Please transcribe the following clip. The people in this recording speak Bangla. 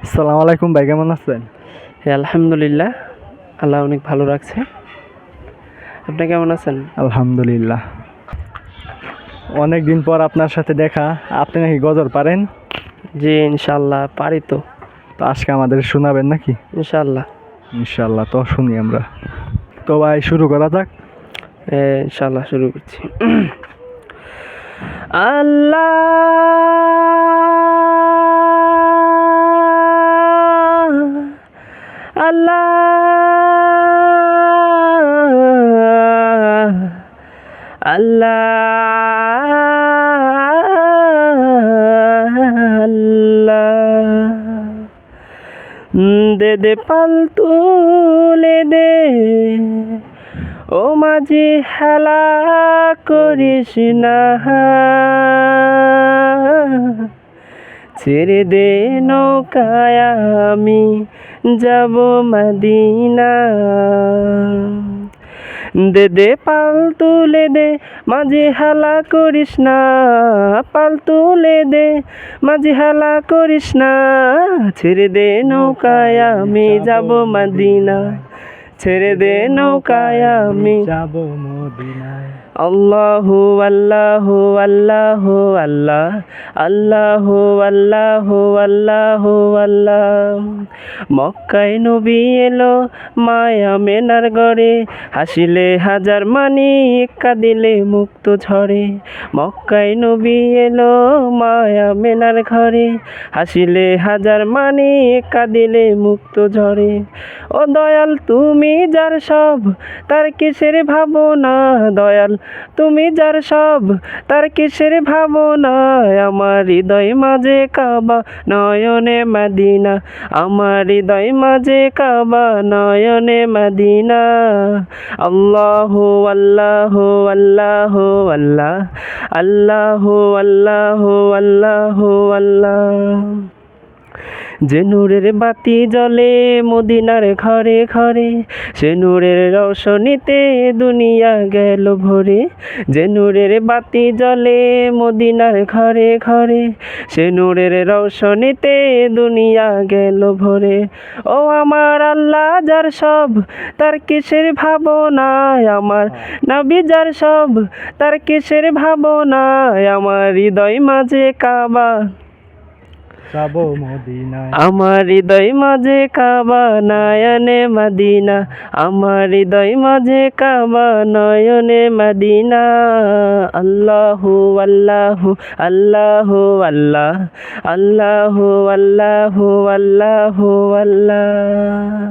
আসসালামু আলাইকুম ভাই, কেমন আছেন? হ্যাঁ, আলহামদুলিল্লাহ। আল্লাহ অনেক ভালো রাখছে। আপনি কেমন আছেন? আলহামদুলিল্লাহ। অনেক দিন পর আপনার সাথে দেখা। আপনি নাকি গজল পারেন? জি, ইনশাআল্লাহ পারি তো। তো আজকে আমাদের শোনাবেন নাকি? ইনশাআল্লাহ। ইনশাআল্লাহ, তো শুনি আমরা। তো ভাই শুরু করা যাক। ইনশাআল্লাহ শুরু করছি। আল্লাহ আল্লাহ আল্লাহ দে দে পাল তুলে দে, ও মাঝি হেলা করিস না, ছেড়ে দে নৌকায় আমি যাব মদিনা। দে দে পাল তুলে দে, মাঝি হেলা করিস না, পাল তুলে দে, মাঝি হেলা করিস না, ছেড়ে দে নৌকায় আমি যাব মদিনা, ছেড়ে দে নৌকায় আমি যাব মদিনায়। আল্লাহু আল্লাহু আল্লাহু আল্লাহ, আল্লাহু আল্লাহু আল্লাহু আল্লাহ। মক্কায় নবী এলো মায়া মেনার গড়ে, হাসিলে হাজার মানিক কাঁদিলে মুক্ত ঝরে। মক্কায় নবী এলো মায়া মেনার ঘরে, হাসিলে হাজার মানিক কাঁদিলে মুক্ত ঝরে। ও দয়াল তুমি যার সব, তার কিসের ভাবনা, দয়াল তুমি যার সব, তার কিসের ভাবনা। আমার হৃদয় মাঝে কাবা, নয়নে মদিনা, আমার হৃদয় মাঝে কাবা, নয়নে মদিনা। আল্লাহু আল্লাহু আল্লাহু আল্লাহ, আল্লাহু আল্লাহু আল্লাহু আল্লাহ। যে নূরের বাতি জ্বলে মদিনার ঘরে ঘরে, সে নূরের রৌশনীতে দুনিয়া গেল ভরে। যে নূরের বাতি জ্বলে মদিনার ঘরে ঘরে, সে নূরের রৌশনীতে দুনিয়া গেল ভরে। ও আমার আল্লাহ যার সব, তার কিসের ভাবনা, আমার নবী যার সব, তার কিসের ভাবনা। আমার হৃদয় মাঝে কাবা, যাব মদিনায়। আমার হৃদয় মাঝে কাবা, নয়নে মদিনা, আমার হৃদয় মাঝে কাবা, নয়নে মদিনা। আল্লাহু আল্লাহু আল্লাহু আল্লাহ, আল্লাহু আল্লাহু আল্লাহু আল্লাহ।